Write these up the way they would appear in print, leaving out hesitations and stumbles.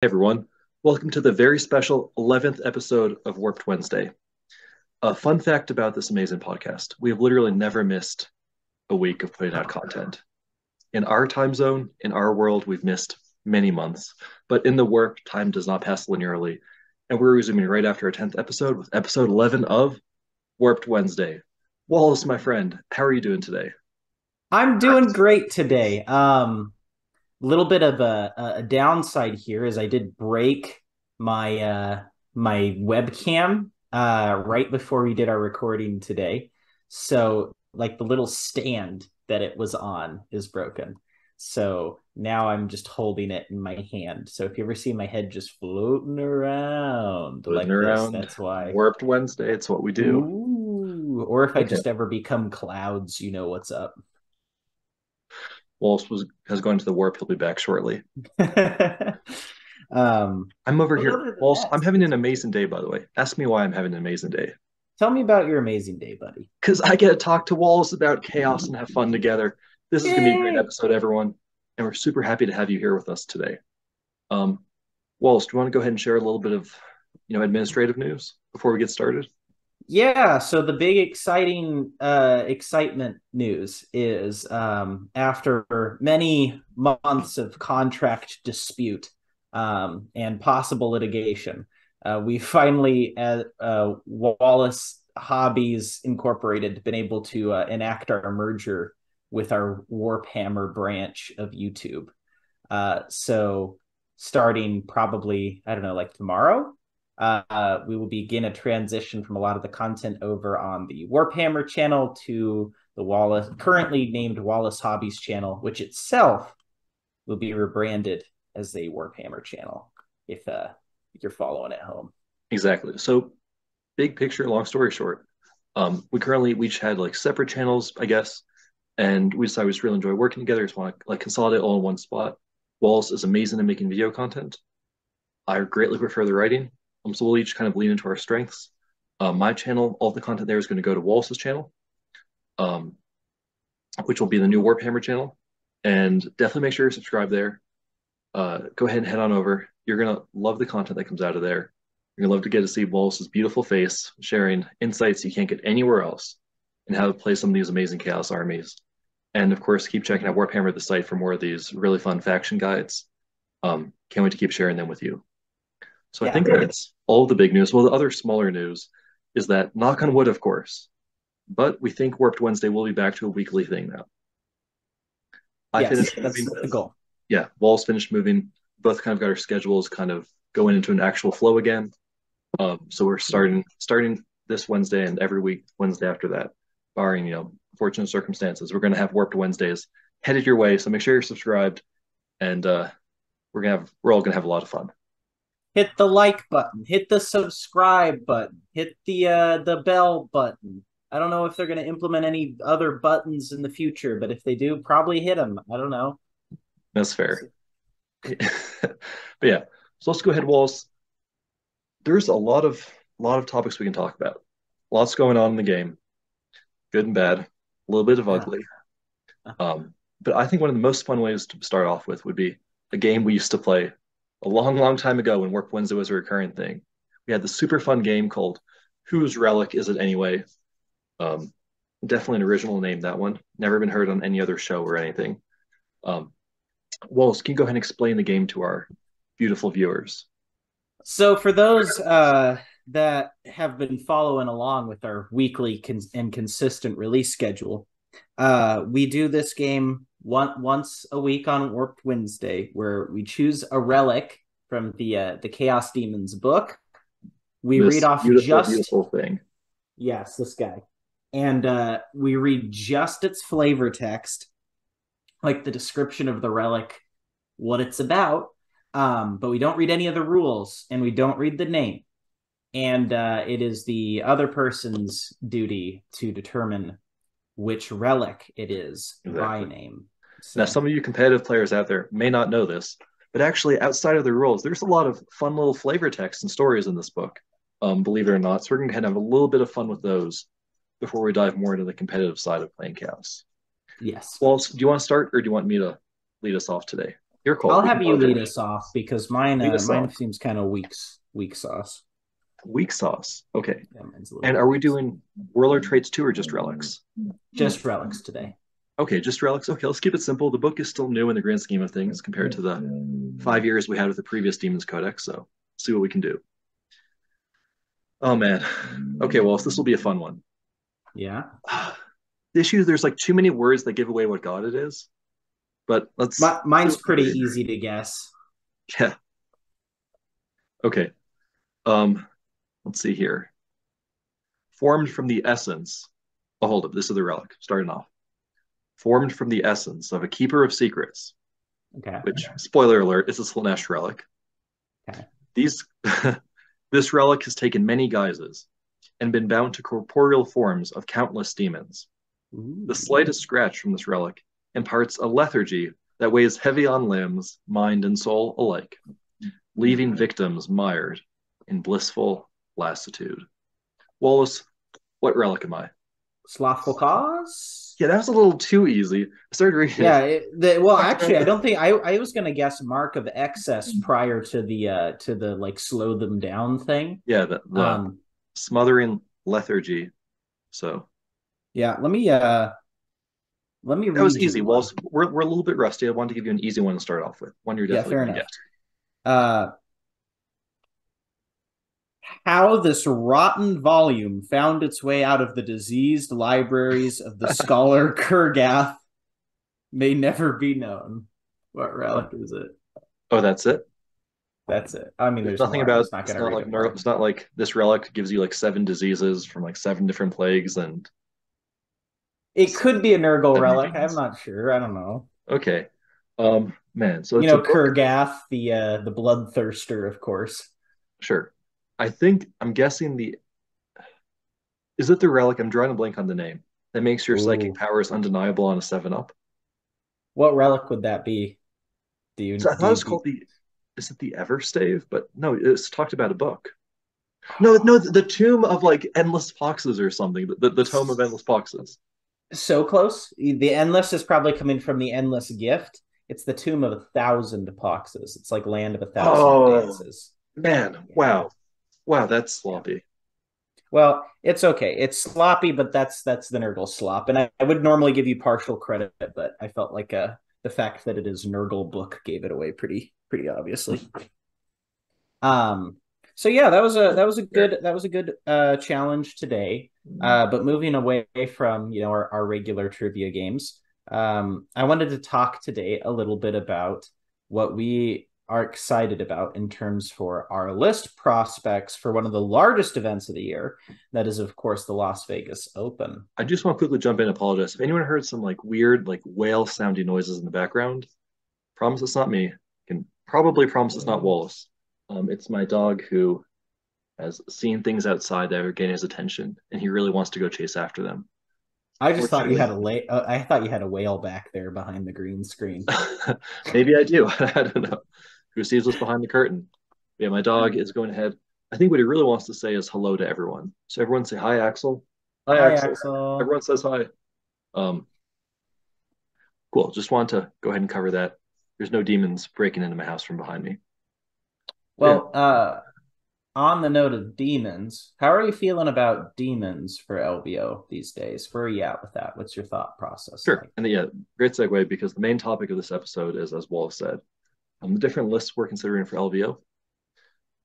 Hey everyone, welcome to the very special 11th episode of Warped Wednesday. A fun fact about this amazing podcast: we have literally never missed a week of putting out content. In our time zone, in our world, we've missed many months, but in the warp, time does not pass linearly, and we're resuming right after our 10th episode with episode 11 of Warped Wednesday. Wallace, my friend, how are you doing today? I'm doing great today. Little bit of a downside here is I did break my webcam right before we did our recording today. So like the little stand that it was on is broken. So now I'm just holding it in my hand. So if you ever see my head just floating around Floating like this, around that's why. Warped Wednesday, it's what we do. Ooh. Or if I Okay. just ever become clouds, you know what's up. Has gone to the warp. He'll be back shortly. um, I'm over but here. other than Walls, that, I'm having an amazing day, by the way. Ask me why I'm having an amazing day. tell me about your amazing day, buddy. Because I get to talk to Walls about chaos and have fun together. This is going to be a great Yay! episode, everyone. And we're super happy to have you here with us today. Um, Walls, do you want to go ahead and share a little bit of, administrative news before we get started? Yeah, so the big exciting excitement news is after many months of contract dispute and possible litigation, we finally at Wallace Hobbies Incorporated been able to enact our merger with our Warphammer branch of YouTube. So starting probably, I don't know, like tomorrow, we will begin a transition from a lot of the content over on the Warphammer channel to the Wallace, currently named Wallace Hobbies channel, which itself will be rebranded as the Warphammer channel. If you're following at home. Exactly. So, big picture, long story short, we each had like separate channels, I guess, and we decided we just really enjoy working together. Just want to like consolidate all in one spot. Walls is amazing at making video content. I greatly prefer the writing. So we'll each kind of lean into our strengths. My channel, all the content there is going to go to Wallace's channel, um, which will be the new Warphammer channel. And definitely make sure you're subscribed there. Go ahead and head on over. You're going to love the content that comes out of there. You're going to love to get to see Wallace's beautiful face sharing insights you can't get anywhere else and how to play some of these amazing Chaos armies. And of course, keep checking out Warphammer the site for more of these really fun faction guides. Can't wait to keep sharing them with you. So I Yeah. think that's all of the big news. Well, the other smaller news is that, knock on wood, of course, but we think Warped Wednesday will be back to a weekly thing now. I Yes, finished that's moving. the goal. Yeah, Walls finished moving. Both kind of got our schedules kind of going into an actual flow again. So we're starting this Wednesday and every week Wednesday after that, barring fortunate circumstances. We're going to have Warped Wednesdays headed your way. So make sure you're subscribed, and we're all gonna have a lot of fun. Hit the like button, hit the subscribe button, hit the bell button. I don't know if they're going to implement any other buttons in the future, but if they do, probably hit them. I don't know. That's We'll fair. see. But yeah, so let's go ahead, Walls. There's a lot of topics we can talk about. Lots going on in the game, good and bad, a little bit of Yeah. ugly. But I think one of the most fun ways to start off with would be a game we used to play a long, long time ago when Warp Wednesday was a recurring thing. We had this super fun game called Whose Relic Is It Anyway? Um, Definitely an original name, that one. Never been heard on any other show or anything. Um, Wallace, can you go ahead and explain the game to our beautiful viewers? So for those that have been following along with our weekly and consistent release schedule, we do this game once a week on Warped Wednesday, where we choose a relic from the Chaos Demons book. We read This off beautiful, just beautiful thing. yes, this guy, and we read just its flavor text, like the description of the relic, what it's about. But we don't read any of the rules, and we don't read the name. And it is the other person's duty to determine which relic it is by Exactly. name. Now, So some of you competitive players out there may not know this, but actually, outside of the rules, there's a lot of fun little flavor text and stories in this book, believe it or not. So we're going to have a little bit of fun with those before we dive more into the competitive side of playing Chaos. yes. Well, do you want to start, or do you want me to lead us off today? Your call. I'll We can have you lead alternate. us off because mine Lead us mine off. seems kind of weak sauce. Weak sauce. Okay. Yeah, mine's a little And bit are we weak. doing Whirler traits too, or just relics? Just relics today. Okay, just relics. Okay, let's keep it simple. The book is still new in the grand scheme of things compared to the 5 years we had with the previous Demons Codex. So see what we can do. Oh man. Okay, well, this will be a fun one. Yeah. The issue is there's like too many words that give away what god it is. But let's see Mine's what we can pretty do. easy to guess. Yeah. Okay. Um, let's see here. Formed from the essence. Oh, hold up. This is the relic. Starting off. Formed from the essence of a keeper of secrets, Okay. which, spoiler alert, is a Slanesh relic. Okay. These, this relic has taken many guises and been bound to corporeal forms of countless demons. The Ooh. slightest scratch from this relic imparts a lethargy that weighs heavy on limbs, mind, and soul alike, leaving victims mired in blissful lassitude. Wallace, what relic am I? Slothful cause? Yeah, that was a little too easy. I started reading Yeah, it. well, Talked about actually, I the don't think I was gonna guess mark of excess prior to the like slow them down thing. yeah the Um, smothering lethargy. So yeah, let me that was read easy. you Well, one. we're a little bit rusty. I wanted to give you an easy one to start off with. One you're Yeah, definitely fair going to enough. get. Uh, how this rotten volume found its way out of the diseased libraries of the scholar Kurgath may never be known. What relic is it? Oh, that's it. That's it. I mean, There's there's nothing more. I'm about. just not It's gonna not read like them all. it's not like this relic gives you like 7 diseases from like 7 different plagues and It could be a Nurgle 70 relic. I'm demons. not sure. I don't know. Okay, man. So You it's a know, book. Kurgath, the bloodthirster, of course. Sure. I think I'm guessing the. Is it the relic? I'm drawing a blank on the name that makes your psychic Ooh, powers undeniable on a 7 up. what relic would that be? Do you So I do thought it you, was do you... called the. Is it the Everstave? But no, it's talked about a book. No, no, the tomb of like endless foxes or something. The tome of endless foxes. So close? The endless is probably coming from the endless gift. It's the tomb of 1,000 boxes. It's like land of 1,000 Oh dances. man, Yeah, wow, wow, that's yeah. sloppy. Well, it's okay. It's sloppy, but that's the Nurgle slop. And I would normally give you partial credit, but I felt like the fact that it is Nurgle book gave it away pretty obviously. Um, so yeah, Fair. that was a good challenge today. But moving away from our regular trivia games, I wanted to talk today a little bit about what we are excited about in terms for our list prospects for one of the largest events of the year. That is, of course, the Las Vegas Open. I just want to quickly jump in and apologize. If anyone heard some like weird like whale sounding noises in the background, promise it's not me. Can probably promise it's not Wallace. It's my dog who has seen things outside that are getting his attention, and he really wants to go chase after them. I just thought you Fortunately, had I thought you had a whale back there behind the green screen. maybe I do. I don't know. Who sees what's behind the curtain? Yeah, my dog is going ahead. I think what he really wants to say is hello to everyone. So everyone say hi, Axel. Hi, Hi, Axel. Axel. Everyone says hi. Um, cool. Just want to go ahead and cover that. There's no demons breaking into my house from behind me. Yeah, Well, on the note of demons, how are you feeling about demons for LBO these days? Where are you at with that? What's your thought process sure. like? And yeah, great segue because the main topic of this episode is, as Wallace said, the different lists we're considering for LVO.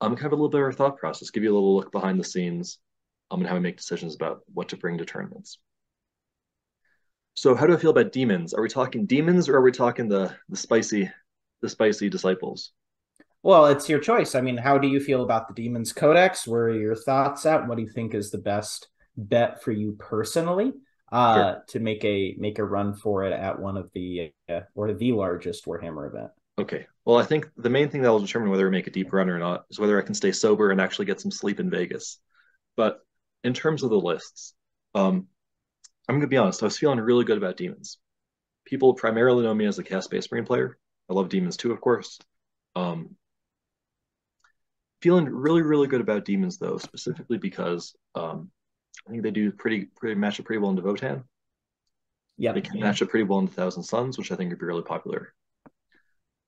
Kind of a little bit of our thought process, give you a little look behind the scenes, and how we make decisions about what to bring to tournaments. So, how do I feel about demons? Are we talking demons or are we talking the spicy disciples? Well, it's your choice. I mean, how do you feel about the Demons Codex? Where are your thoughts at? What do you think is the best bet for you personally Sure. to make a run for it at one of the or the largest Warhammer event? Okay. Well, I think the main thing that will determine whether I make a deep run or not is whether I can stay sober and actually get some sleep in Vegas. But in terms of the lists, I'm going to be honest. I was feeling really good about demons. People primarily know me as a cast Space Marine player. I love demons too, of course. Um, Feeling really, really good about demons though, specifically because I think they do pretty match up pretty well in Devotan. They Yep. can match up pretty well in the Thousand Suns, which I think would be really popular.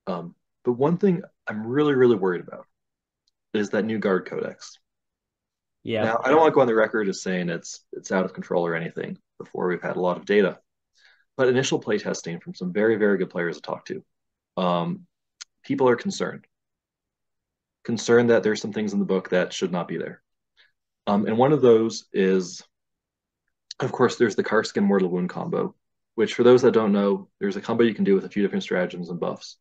But one thing I'm really, really worried about is that new guard codex. Yeah. Now, I don't want to go on the record as saying it's out of control or anything before we've had a lot of data, but initial playtesting from some very, very good players to talk to, um, people are concerned that there's some things in the book that should not be there. And one of those is, of course, there's the Karskin Mortal Wound combo, which for those that don't know, there's a combo you can do with a few different stratagems and buffs,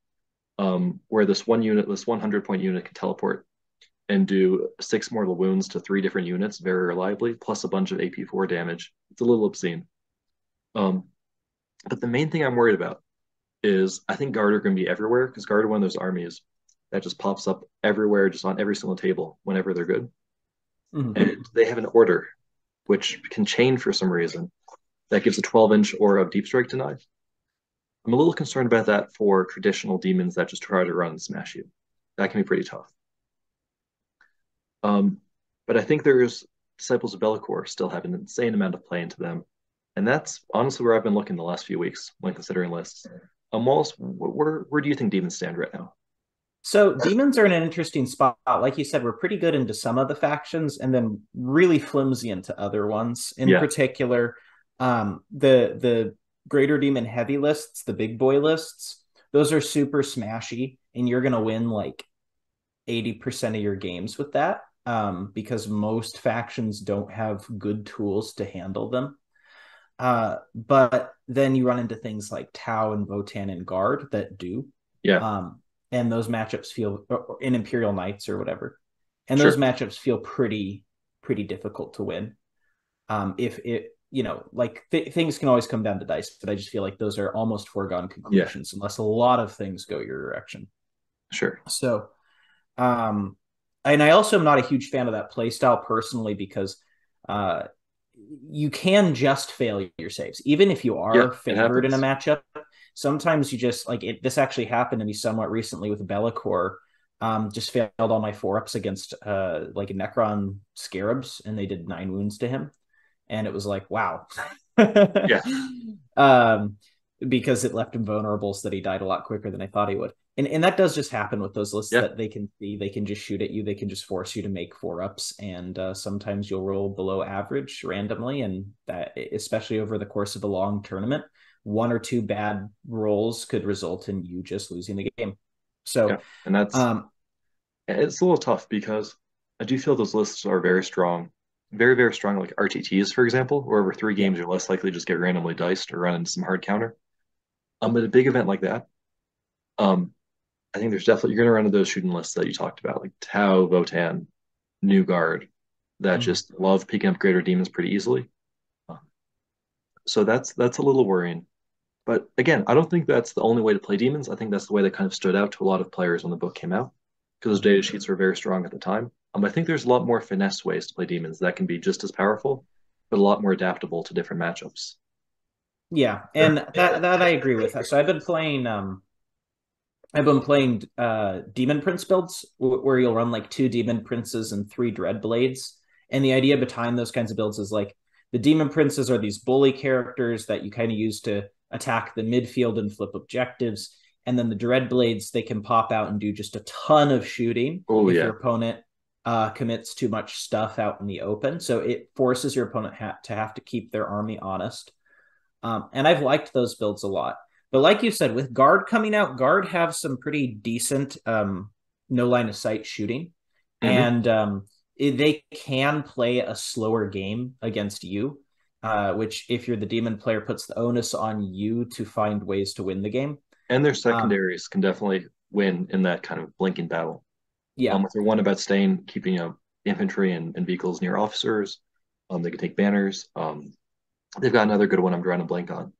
where this one unit, this 100 point unit can teleport and do 6 mortal wounds to 3 different units very reliably, plus a bunch of AP4 damage. It's a little obscene. Um, but the main thing I'm worried about is I think Guard are going to be everywhere because Guard are one of those armies that just pops up everywhere, just on every single table whenever they're good. Mm-hmm. And they have an order which can chain for some reason that gives a 12-inch aura of deep strike deny. I'm a little concerned about that for traditional demons that just try to run and smash you. That can be pretty tough. Um, but I think there's Disciples of LAKOR still have an insane amount of play into them. And that's honestly where I've been looking the last few weeks when considering lists. Wallace, where do you think demons stand right now? So demons are in an interesting spot. Like you said, we're pretty good into some of the factions and then really flimsy into other ones. In Yeah, particular, the greater demon heavy lists, the big boy lists, those are super smashy, and you're gonna win like 80% of your games with that. Because most factions don't have good tools to handle them. But then you run into things like Tau and Votan and Guard that do. yeah, And those matchups feel in Imperial Knights or whatever, and those sure. matchups feel pretty difficult to win. If it like things can always come down to dice, but I just feel like those are almost foregone Yeah, conclusions unless a lot of things go your direction. sure. So, um, and I also am not a huge fan of that play style personally because uh, you can just fail your saves, even if you Yeah, are it favored in a happens. matchup. Sometimes you just like it. This actually happened to me somewhat recently with Be'lakor. Just failed all my 4-ups against like Necron Scarabs, and they did 9 wounds to him, and it was like wow. Yeah, um, because it left him vulnerable, so that he died a lot quicker than I thought he would. And that does just happen with those lists yeah, that they can see. They can just shoot at you. They can just force you to make 4-ups, and sometimes you'll roll below average randomly, and that especially over the course of a long tournament, 1 or 2 bad rolls could result in you just losing the game. yeah. So, And that's um, it's a little tough because I do feel those lists are very strong, very, very strong, like RTTs, for example, where over 3 games yeah, you're less likely to just get randomly diced or run into some hard counter. But a big event like that, um, I think there's definitely you're going to run into those shooting lists that you talked about, like Tau, Votan, New Guard, that mhm. just love picking up greater demons pretty easily. Uh, So that's a little worrying. But again, I don't think that's the only way to play demons. I think that's the way that kind of stood out to a lot of players when the book came out because those data sheets were very strong at the time. I think there's a lot more finesse ways to play demons that can be just as powerful, but a lot more adaptable to different matchups. Yeah, and that I agree with. So I've been playing Demon Prince builds where you'll run like 2 Demon Princes and 3 Dreadblades. And the idea behind those kinds of builds is like the Demon Princes are these bully characters that you kind of use to attack the midfield and flip objectives. And then the Dreadblades, they can pop out and do just a ton of shooting Oh if yeah, your opponent commits too much stuff out in the open. So it forces your opponent to have to keep their army honest. And I've liked those builds a lot. But like you said, with Guard coming out, Guard have some pretty decent no line of sight shooting. hmm And they can play a slower game against you, which, if you're the demon player, puts the onus on you to find ways to win the game. and their Um, secondaries can definitely win in that kind of blinking battle. yeah. If they're one about staying, keeping infantry and vehicles near officers, they can take banners. They've got another good one I'm drawing a blank on.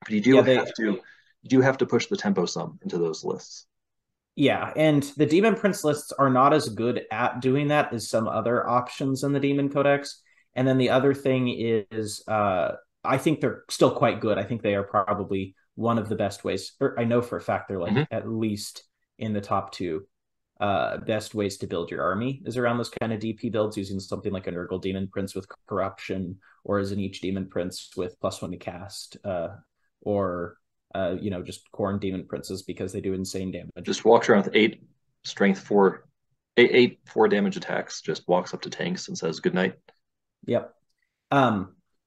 But Yeah, they you do have to push the tempo some into those lists. Yeah, and the Demon Prince lists are not as good at doing that as some other options in the Demon Codex. And then the other thing is, I think they're still quite good. I think they are probably one of the best ways, or I know for a fact they're Hmm like at least in the top 2 best ways to build your army is around those kind of DP builds using something like a Nurgle Demon Prince with corruption, or as an each Demon Prince with +1 to cast, or just Khorne Demon Princes because they do insane damage. Just walks around with 8 strength 4, eight 4 damage attacks. Just walks up to tanks and says good night. Yep.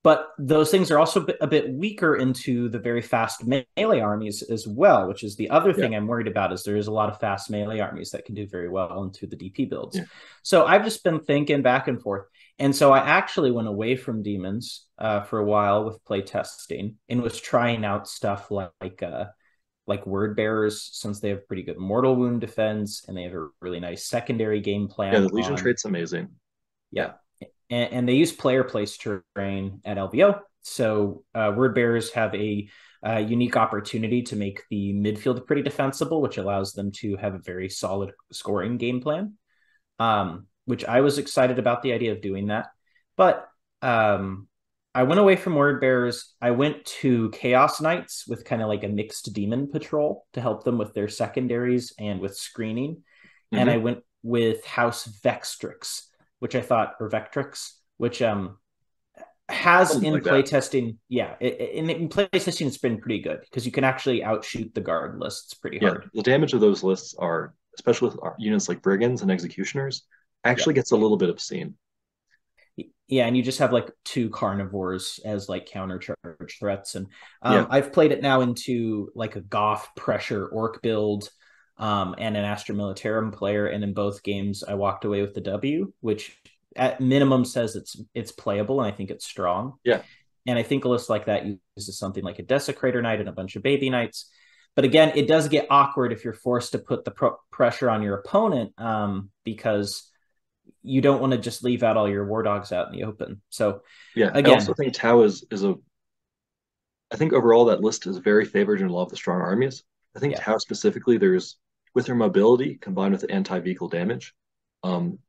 But those things are also a bit weaker into the very fast melee armies as well, which is the other thing I'm worried about. Is there is a lot of fast melee armies that can do very well into the DP builds. Yeah. So I've just been thinking back and forth. And so I actually went away from demons for a while with play testing and was trying out stuff like word bearers, since they have pretty good mortal wound defense and they have a really nice secondary game plan. Yeah, the Legion trait's amazing. Yeah. And they use player place terrain at LVO. So word bearers have a unique opportunity to make the midfield pretty defensible, which allows them to have a very solid scoring game plan, which I was excited about the idea of doing that. But I went away from word bearers. I went to Chaos Knights with kind of like a mixed demon patrol to help them with their secondaries and with screening. Mm-hmm. And I went with House Vextrix, which I thought, or Vectrix, which has something in like playtesting. Yeah, in playtesting, it's been pretty good because you can actually outshoot the guard lists pretty hard. The damage of those lists are, especially with units like Brigands and Executioners, actually gets a little bit obscene. Yeah, and you just have like 2 carnivores as like countercharge threats. And I've played it now into like a Goth pressure orc build. And an Astra Militarum player, and in both games I walked away with the W, which at minimum says it's playable, and I think it's strong. Yeah. And I think a list like that uses something like a Desecrator Knight and a bunch of Baby Knights. But again, it does get awkward if you're forced to put the pressure on your opponent, because you don't want to just leave out all your War Dogs out in the open. So yeah, again, I also think Tau is I think overall that list is very favored in a lot of the strong armies. I think Tau specifically, there's with their mobility combined with anti-vehicle damage. Again,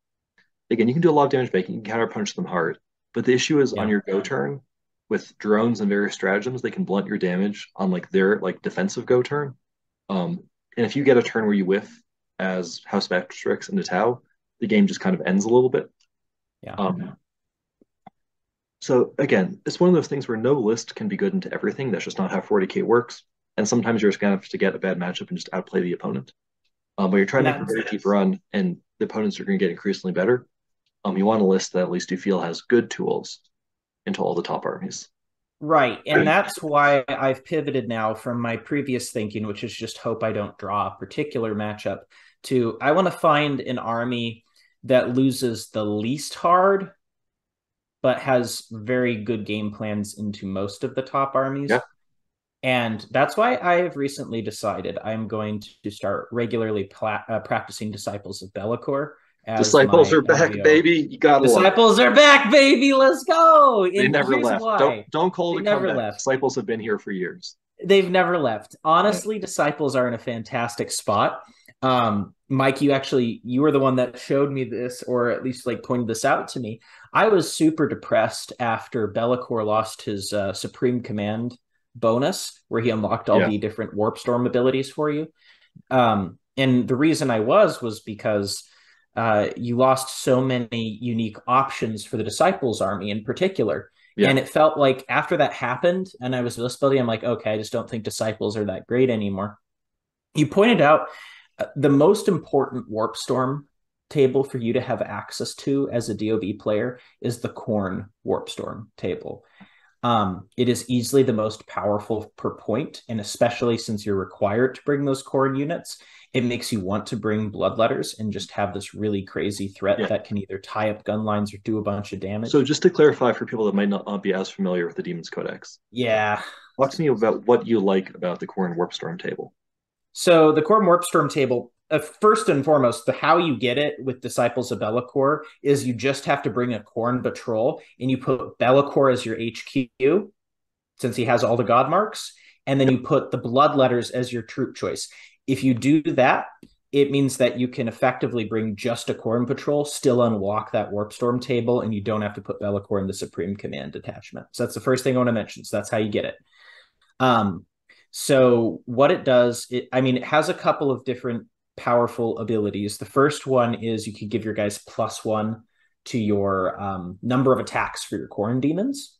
you can do a lot of damage making, you can counterpunch them hard. But the issue is on your go turn, with drones and various stratagems, they can blunt your damage on like their like defensive go turn. And if you get a turn where you whiff as House Vectrix into Tau, the game just kind of ends a little bit. Yeah. So again, it's one of those things where no list can be good into everything. That's just not how 40k works. And sometimes you're just going to have to get a bad matchup and just outplay the opponent. But you're trying to make a very deep run, and the opponents are going to get increasingly better. You want a list that at least you feel has good tools into all the top armies. Right, and that's why I've pivoted now from my previous thinking, which is just hope I don't draw a particular matchup, to I want to find an army that loses the least hard, but has very good game plans into most of the top armies. Yeah. And that's why I have recently decided I'm going to start regularly practicing Disciples of Bellicor. Disciples are back, baby. You got Disciples are back, baby. Let's go. They never left. Don't call it a comeback. Disciples have been here for years. They've never left. Honestly, Disciples are in a fantastic spot. Mike, you were the one that showed me this, or at least like pointed this out to me. I was super depressed after Bellicor lost his Supreme Command bonus, where he unlocked all the different Warp Storm abilities for you. And the reason I was because you lost so many unique options for the Disciples army in particular. Yeah. And it felt like after that happened and I was list building, I'm like, okay, I just don't think Disciples are that great anymore. You pointed out the most important Warp Storm table for you to have access to as a DOB player is the Khorne Warp Storm table. It is easily the most powerful per point, and especially since you're required to bring those Khorne units, it makes you want to bring Bloodletters and just have this really crazy threat that can either tie up gun lines or do a bunch of damage. So just to clarify for people that might not be as familiar with the Demon's Codex. Yeah. Talk to me about what you like about the Khorne Warp Storm table. So the Khorne Warp Storm table, first and foremost, how you get it with Disciples of Bellicor is you just have to bring a Khorne patrol and you put Bellicor as your HQ, since he has all the god marks, and then you put the Bloodletters as your troop choice. If you do that, it means that you can effectively bring just a Khorne patrol, still unlock that Warp Storm table, and you don't have to put Bellicor in the Supreme Command detachment. So that's the first thing I want to mention. So that's how you get it. So what it does, it has a couple of different powerful abilities. The first one is you can give your guys +1 to your number of attacks for your Khorne demons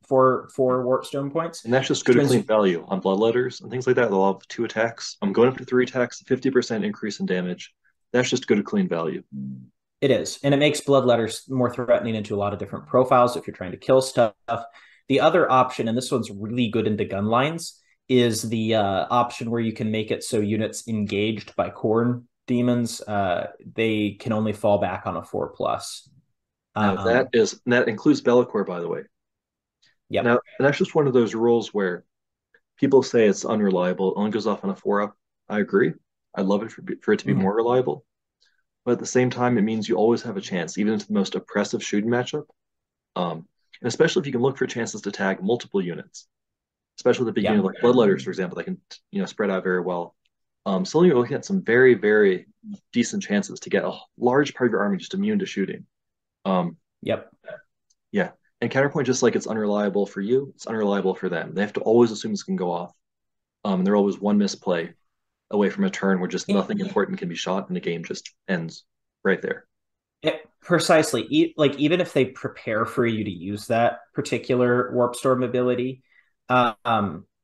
for warpstone points. And that's just good to Turns clean value on bloodletters and things like that. They'll have 2 attacks. I'm going up to 3 attacks, 50% increase in damage. That's just good to clean value. It is, and it makes bloodletters more threatening into a lot of different profiles if you're trying to kill stuff. The other option, and this one's really good into gun lines, is the option where you can make it so units engaged by Khorne demons, they can only fall back on a 4+. Now that includes Bellicor, by the way. Yep. Now, and that's just one of those rules where people say it's unreliable. It only goes off on a 4-up. I agree. I'd love it for it to be more reliable. But at the same time, it means you always have a chance, even into the most oppressive shooting matchup. And especially if you can look for chances to tag multiple units, especially at the beginning, like bloodletters, for example, that can spread out very well. So you're looking at some very, very decent chances to get a large part of your army just immune to shooting. Yep. Yeah. And counterpoint, just like it's unreliable for you, it's unreliable for them. They have to always assume it's going to go off. They're always one misplay away from a turn where just nothing important can be shot and the game just ends right there. Precisely. Like, even if they prepare for you to use that particular warp storm ability,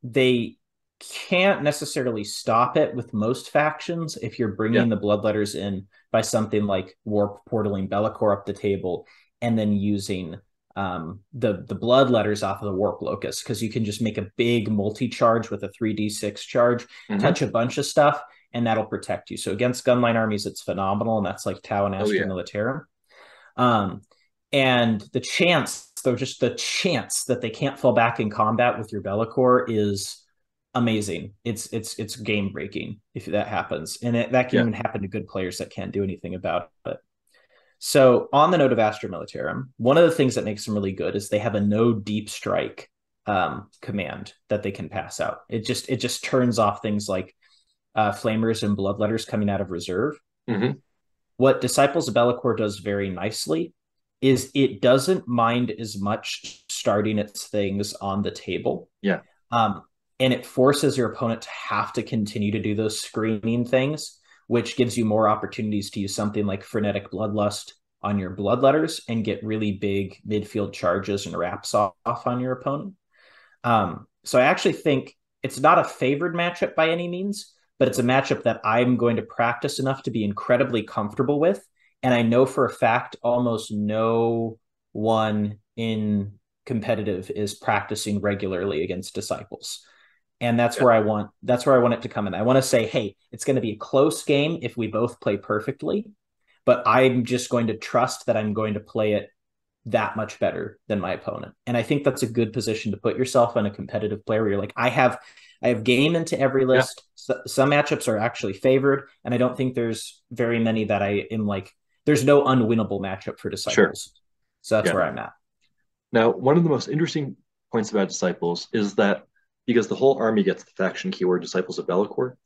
they can't necessarily stop it with most factions if you're bringing the bloodletters in by something like warp portaling Bellicor up the table and then using the bloodletters off of the warp locus, because you can just make a big multi-charge with a 3d6 charge, touch a bunch of stuff, and that'll protect you. So against gunline armies, it's phenomenal, and that's like Tau and Astra Militarum. And the chance, though, just the chance that they can't fall back in combat with your Bellicor is amazing. It's game breaking if that happens, and that can even happen to good players that can't do anything about it. So on the note of Astra Militarum, one of the things that makes them really good is they have a no deep strike command that they can pass out. It just turns off things like flamers and bloodletters coming out of reserve. What Disciples of Bellicor does very nicely is it doesn't mind as much starting its things on the table. And it forces your opponent to have to continue to do those screening things, which gives you more opportunities to use something like Frenetic Bloodlust on your bloodletters and get really big midfield charges and wraps off on your opponent. So I actually think it's not a favored matchup by any means, but it's a matchup that I'm going to practice enough to be incredibly comfortable with. And I know for a fact almost no one in competitive is practicing regularly against Disciples. And that's where I want it to come in. I want to say, hey, it's going to be a close game if we both play perfectly, but I'm just going to trust that I'm going to play it that much better than my opponent. And I think that's a good position to put yourself in a competitive player where you're like, I have game into every list. Some matchups are actually favored, and I don't think there's very many that I am like, there's no unwinnable matchup for Disciples. So that's where I'm at. Now, one of the most interesting points about Disciples is that because the whole army gets the faction keyword Disciples of Bellicor,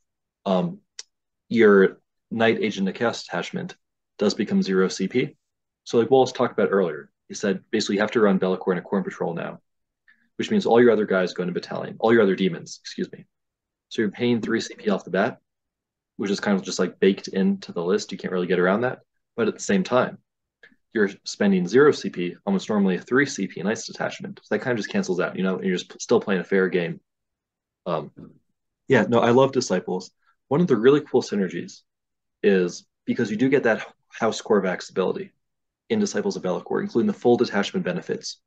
your Knight Agent of Chaos attachment does become 0 CP. So like Wallace talked about earlier, he said basically you have to run Bellicor in a Khorne patrol now, which means all your other guys go into battalion, all your other demons, excuse me. So you're paying 3 CP off the bat, which is kind of just like baked into the list. You can't really get around that. But at the same time, you're spending 0 CP, almost normally a 3 CP Knights detachment. So that kind of just cancels out, and you're just still playing a fair game. I love Disciples. One of the really cool synergies is because you do get that House Korvax ability in Disciples of Bellicor, including the full detachment benefits.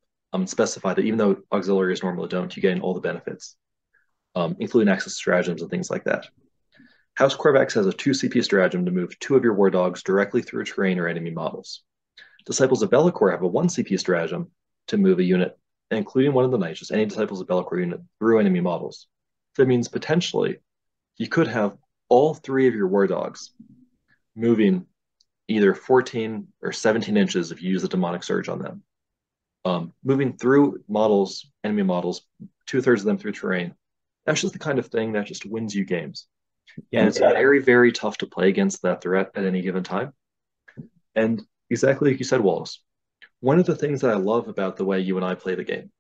Specify that even though auxiliaries normally don't, you gain all the benefits, including access to stratagems and things like that. House Korvax has a 2 CP stratagem to move 2 of your war dogs directly through terrain or enemy models. Disciples of Bellicor have a 1 CP stratagem to move a unit, including one of the knights, just any Disciples of Bellicor unit, through enemy models. That means potentially you could have all 3 of your war dogs moving either 14 or 17 inches if you use the demonic surge on them. Moving through models, enemy models, 2/3 of them through terrain. That's just the kind of thing that just wins you games. And it's very, very tough to play against that threat at any given time. And exactly like you said, Wallace, one of the things that I love about the way you and I play the game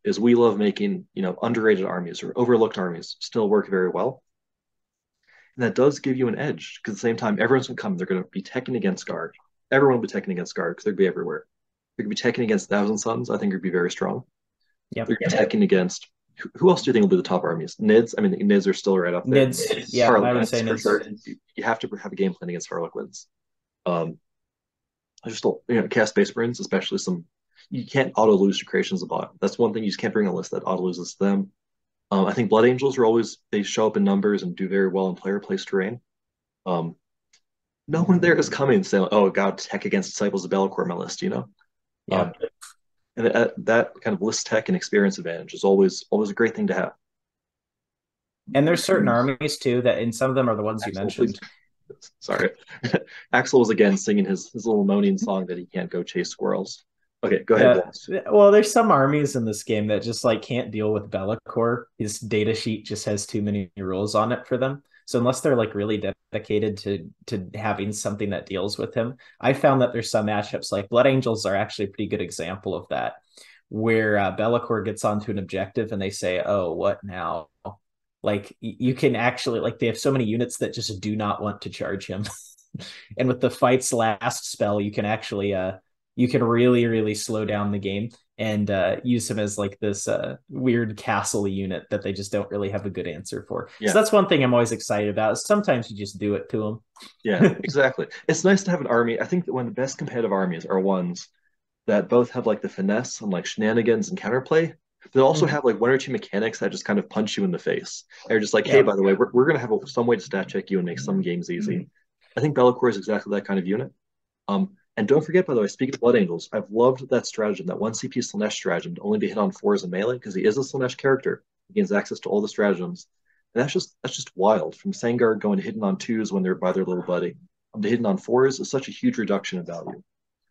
is we love making, underrated armies or overlooked armies still work very well. And that does give you an edge because at the same time, everyone's going to come. They're going to be teching against Guard. Everyone will be teching against Guard because they're going to be everywhere. They're going to be teching against Thousand Suns. I think it'd be very strong. Yep. They're attacking against who else do you think will be the top armies? Nids? I mean, the Nids are still right up there. Nids. Yeah, I would say Harlequins for Nids. sure. You have to have a game plan against Harlequins. Um, I just don't, cast Space Marines, especially some. You can't auto lose to creations of bot. That's one thing you just can't bring a list that auto loses to them. I think Blood Angels are always they show up in numbers and do very well in player place terrain. Um, no one there is coming saying, "Oh God, tech against Disciples of Bellicor on my list." Yeah. Um, and that kind of list tech and experience advantage is always a great thing to have. And there's certain armies too that, and some of them are the ones you Axel, please. mentioned. Sorry, Axel was again singing his little moaning song that he can't go chase squirrels. Okay, go ahead, Yeah. Waltz. Well, there's some armies in this game that just like can't deal with Bellicor. His data sheet just has too many rules on it for them. So unless they're like really dedicated to having something that deals with him, I found that there's some matchups like Blood Angels are actually a pretty good example of that, where Bellicor gets onto an objective and they say, "Oh, what now?" Like you can actually like they have so many units that just do not want to charge him. And with the fight's last spell, you can really slow down the game and use him as like this weird castle unit that they just don't really have a good answer for. So Yeah, that's one thing I'm always excited about. Sometimes you just do it to yeah, them. exactly. It's nice to have an army. I think that one of the best competitive armies are ones that both have like the finesse and like shenanigans and counterplay. They also Mm-hmm. have like one or two mechanics that just kind of punch you in the face. They're just like, hey, Yeah. by the way, we're going to have some way to stat check you and make some games easy. I think Bellicor is exactly that kind of unit. And don't forget, by the way, speaking of Blood Angels, I've loved that stratagem, that one CP Slaanesh stratagem to only be hit on fours in melee because he is a Slaanesh character. He gains access to all the stratagems. And that's just wild. From Sangard going hidden on twos when they're by their little buddy, to hidden on fours is such a huge reduction in value.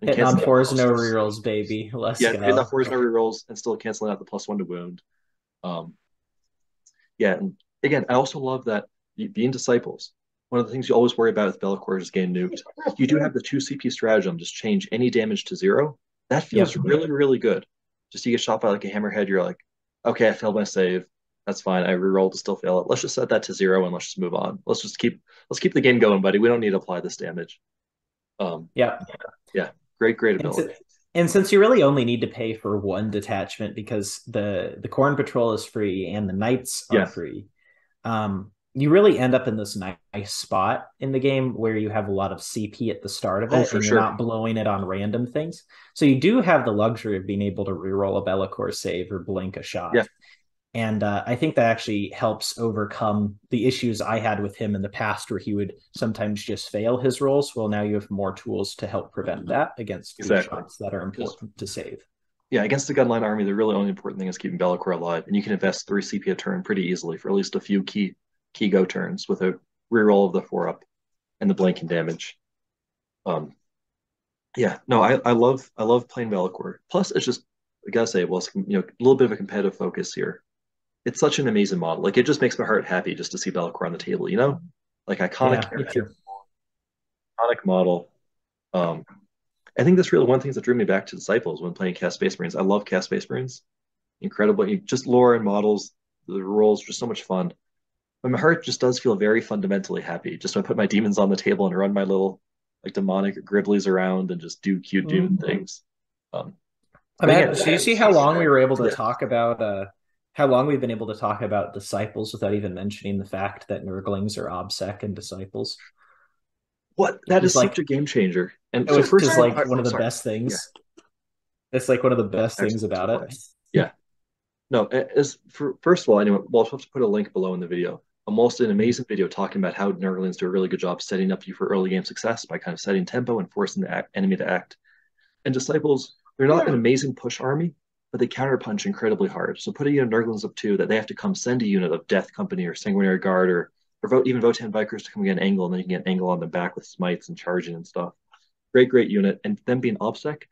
And Hitting on canceling out fours, no the rerolls, baby. Let's yeah, hitting on go. fours, no rerolls, and still canceling out the +1 to wound. Um, yeah, and again, I also love that being disciples. One of the things you always worry about with Bellicor is getting nuked. You do have the two CP stratagem, just change any damage to zero. That feels Yep. really good. Just you get shot by like a hammerhead, you're like, okay, I failed my save. That's fine. I rerolled to still fail it. Let's just set that to zero and let's just move on. Let's keep the game going, buddy. We don't need to apply this damage. Um, Yep. yeah, great And, ability. and since you really only need to pay for one detachment because the Corn Patrol is free and the Knights are Yeah. free, you really end up in this nice spot in the game where you have a lot of CP at the start of Oh, it for and you're sure. not blowing it on random things. So you do have the luxury of being able to reroll a Bellicor save or blink a Yeah, shot. And I think that actually helps overcome the issues I had with him in the past, where he would sometimes just fail his rolls. Well, now you have more tools to help prevent that against the exactly. shots that are Because important to save. yeah, against the gunline army, the really only important thing is keeping Bellicor alive, and you can invest 3 CP a turn pretty easily for at least a few key go turns with a reroll of the 4-up and the blanking damage. Um, yeah, no, I love playing Bellicor. Plus, it's just I gotta say, well, it's, a little bit of a competitive focus here. It's such an amazing model. Like it just makes my heart happy just to see Bellicor on the table. Like iconic Yeah, me character, too. iconic model. Um, I think that's really one thing that drew me back to Disciples when playing Cast Space Marines. I love Cast Space Marines. Incredible. Just lore and models, the roles are just so much fun. But my heart just does feel very fundamentally happy. Just when I put my demons on the table and run my little like demonic Griblies around and just do cute Mm-hmm. demon things. Um, I but mean, again, so you see how long we were able to yeah. talk about how long we've been able to talk about disciples without even mentioning the fact that Nurglings are obsec and disciples. What that is Just such like a game changer. And so which first is of all, like one of the sorry. best Yeah, things. It's like one of the best things excellent. about it. Yeah. No, as for first of all, anyway, well, I'll have to put a link below in the video. I'm also an amazing video talking about how Nurglings do a really good job setting up you for early game success by kind of setting tempo and forcing the enemy to act. And Disciples, they're not an amazing push army, but they counterpunch incredibly hard. So putting in Nurglings up two that they have to come send a unit of Death Company or Sanguinary Guard or even Votan Vikers to come get an angle, and then you can get an angle on the back with smites and charging and stuff. Great unit. And them being OBSEC,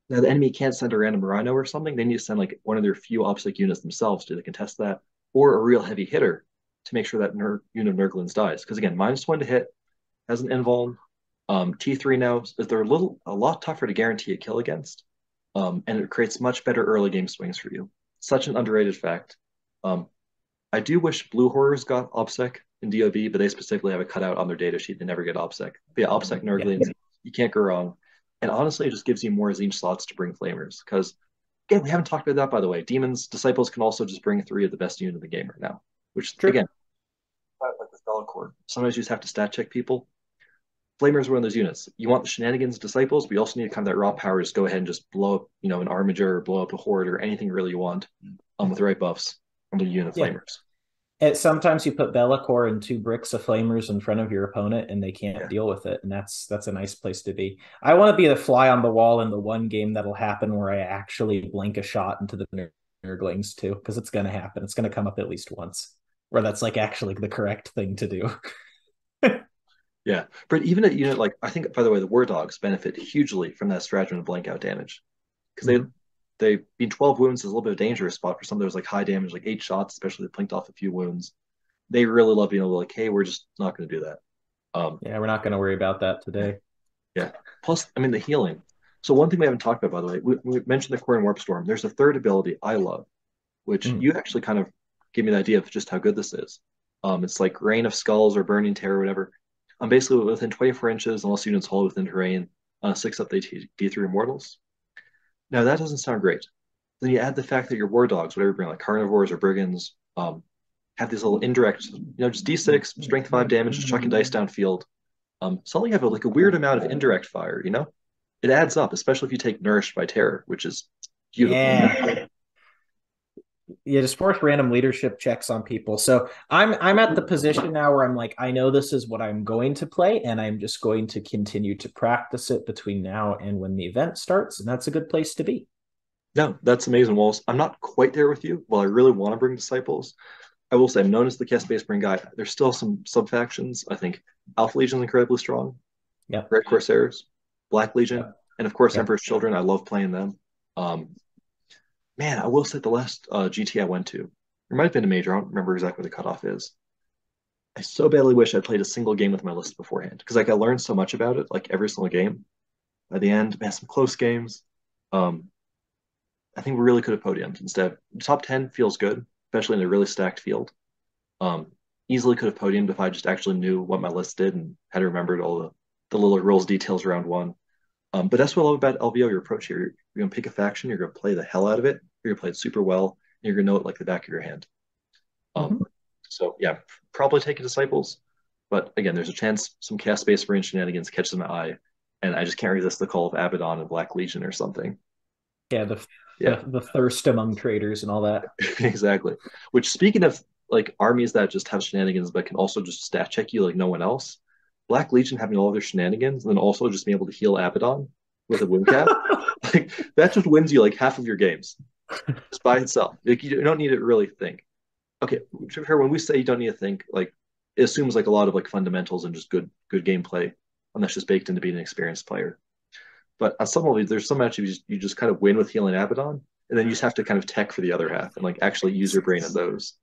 now the enemy can't send a random Rhino or something. They need to send like one of their few OBSEC units themselves to contest that, or a real heavy hitter to make sure that unit of Nurglings dies. Because again, -1 to hit, has an invuln. T3 now is they're a lot tougher to guarantee a kill against, and it creates much better early game swings for you. Such an underrated fact. Um, I do wish Blue Horrors got OBSEC in DOB, but they specifically have a cutout on their data sheet. They never get OBSEC. But yeah, OBSEC Yeah. Nurglings, you can't go wrong. And honestly, it just gives you more Zinch slots to bring Flamers because Again, we haven't talked about that, by the way. Demons, Disciples can also just bring three of the best unit in the game right now, which, True. again, like with LAKOR, sometimes you just have to stat check people. Flamer is one of those units. You want the shenanigans Disciples, but you also need kind of that raw power to just go ahead and just blow up, an Armiger or blow up a Horde or anything really you want with the right buffs on the unit Yeah. Flamers. Sometimes you put Bellicor and two bricks of flamers in front of your opponent and they can't Yeah. deal with it. And that's a nice place to be. I want to be the fly on the wall in the one game that'll happen where I actually blink a shot into the Nurglings too, because it's going to happen. It's going to come up at least once where that's like actually the correct thing to do. Yeah. But even a unit like, I think, by the way, the War Dogs benefit hugely from that stratagem of blank out damage. Because they being 12 wounds is a little bit of a dangerous spot for some of those like high damage, like 8 shots, especially if they blinked off a few wounds. They really love being able to like, hey, we're just not going to do that. Yeah, we're not going to worry about that Yeah. today. Yeah. Plus, I mean, the healing. So one thing we haven't talked about, by the way, we mentioned the Core and Warp Storm. There's a third ability I love, which Mm. you actually kind of give me the idea of just how good this is. It's like Rain of Skulls or Burning Terror, or whatever. Basically within 24 inches, unless units hold within terrain, 6 up D3 Immortals. Now that doesn't sound great. Then you add the fact that your war dogs, whatever you bring, like carnivores or brigands, have these little indirect, just D6, strength 5 damage, just chucking dice downfield. Suddenly you have like a weird amount of indirect fire. It adds up, especially if you take Nourished by Terror, which is beautiful. Yeah. Yeah, just force random leadership checks on people. So I'm at the position now where I'm like, I know this is what I'm going to play, and I'm just going to continue to practice it between now and when the event starts, and that's a good place to be. No, that's amazing, Walls. I'm not quite there with you. While I really want to bring Disciples, I will say I'm known as the cast base bring guy. There's still some sub factions. I think Alpha Legion is incredibly strong. Yep. Red Corsairs, Black Legion, Yep. and of course Yep. Emperor's Children. I love playing them. Um, Man, I will say the last GT I went to, there might have been a major. I don't remember exactly what the cutoff is. I so badly wish I'd played a single game with my list beforehand because like I learned so much about it, like every single game. By the end, man, some close games. Um, I think we really could have podiumed instead. Top 10 feels good, especially in a really stacked field. Um, Easily could have podiumed if I just actually knew what my list did and had remembered all the little rules details around one. But that's what I love about LVO, your approach here. You're going to pick a faction, you're going to play the hell out of it, you're going to play it super well, and you're going to know it like the back of your hand. Um, Mm-hmm. so, yeah, probably take Disciples. But again, there's a chance some cast space range shenanigans catches my eye, and I just can't resist the call of Abaddon and Black Legion or something. Yeah, the, Yeah, the the thirst among traders and all that. exactly. Which, speaking of like armies that just have shenanigans but can also just stat check you like no one else, Black Legion having all of their shenanigans and then also just being able to heal Abaddon with a wound cap, like that just wins you like half of your games just by itself. Like you don't need to really think. Okay, when we say you don't need to think, like it assumes like a lot of like fundamentals and just good gameplay, and that's just baked into being an experienced player. But on some level, there's some matches you just kind of win with healing Abaddon, and then you just have to kind of tech for the other half and like actually use your brain in those.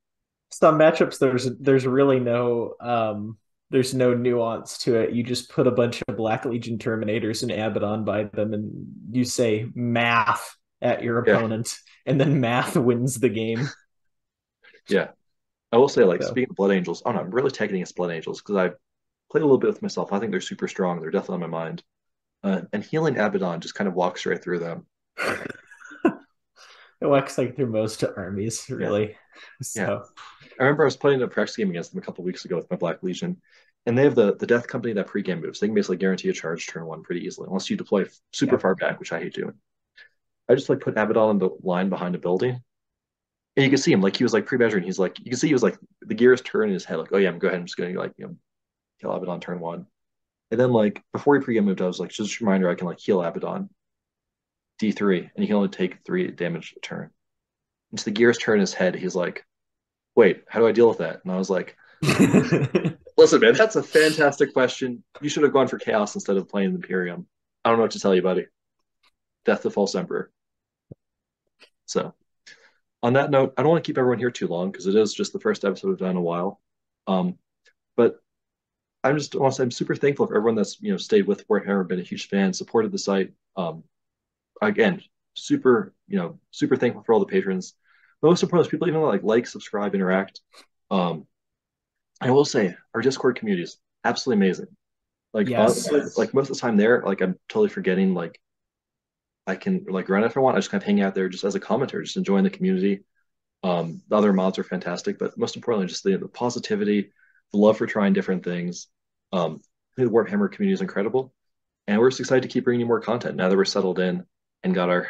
Some matchups there's really no there's no nuance to it. You just put a bunch of Black Legion Terminators and Abaddon by them, and you say math at your Yeah, opponent, and then math wins the game. yeah. I will say, like, So speaking of Blood Angels, oh no, I'm really teching against Blood Angels because I've played a little bit with myself. I think they're super strong. They're definitely on my mind. And healing Abaddon just kind of walks right through them. it works like through most armies, Yeah, really. yeah. So I remember I was playing a practice game against them a couple of weeks ago with my Black Legion, and they have the Death Company that pre-game moves. They can basically guarantee a charge turn one pretty easily, unless you deploy super yeah. far back, which I hate doing. I just like put Abaddon on the line behind a building, and you can see him like he was like pre-measuring. He's like you can see he was like the gears turn in his head, like, oh yeah, I'm go ahead, I'm just gonna like kill Abaddon turn one. And then like before he pre-game moved, I was like, just a reminder, I can like heal Abaddon D3, and he can only take 3 damage a turn. And so the gears turn in his head. He's like, wait, how do I deal with that? And I was like, listen, man, that's a fantastic question. You should have gone for Chaos instead of playing Imperium. I don't know what to tell you, buddy. Death to False Emperor. So, on that note, I don't want to keep everyone here too long because it is just the first episode we've done in a while. Um, but I'm just want to say I'm super thankful for everyone that's stayed with Warhammer, been a huge fan, supported the site. Again, super thankful for all the patrons. Most important is people even like, subscribe, interact. Um, I will say our Discord community is absolutely amazing. Like Yes. honestly, like most of the time there, like I'm totally forgetting like I can like run if I want. I just kind of hang out there just as a commentator, just enjoying the community. The other mods are fantastic, but most importantly, just the positivity, the love for trying different things. The Warphammer community is incredible, and we're just excited to keep bringing you more content now that we're settled in and got our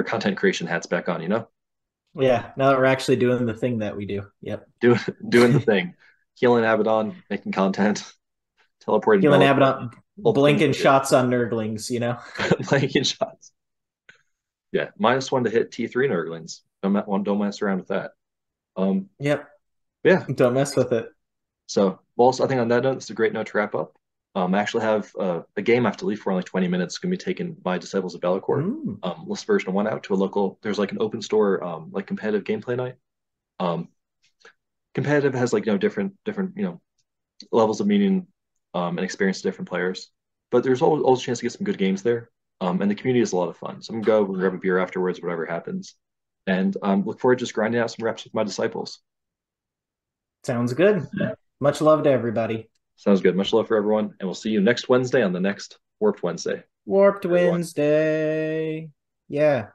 content creation hats back on. Yeah, now that we're actually doing the thing that we do. Yep. Doing doing the thing, healing Abaddon, making content, teleporting Healing LAKOR, Abaddon, all the things blinking we do, shots on nerdlings. playing in shots. Yeah, -1 to hit T3 Nurglings. Don't mess around with that. Um, Yep. yeah. Don't mess with it. So, well, so I think on that note, it's a great note to wrap up. I actually have a game I have to leave for only 20 minutes. It's going to be taken by Disciples of LAKOR. Mm. List version one out to a local. There's like an open store, like competitive gameplay night. Um, competitive has like different levels of meaning and experience to different players. But there's always a chance to get some good games there. And the community is a lot of fun. So I'm gonna go and grab a beer afterwards, whatever happens. And look forward to just grinding out some reps with my disciples. Sounds good. Much love to everybody. Sounds good. Much love for everyone, and we'll see you next Wednesday on the next Warped Wednesday. Warped Everyone. Wednesday. Yeah.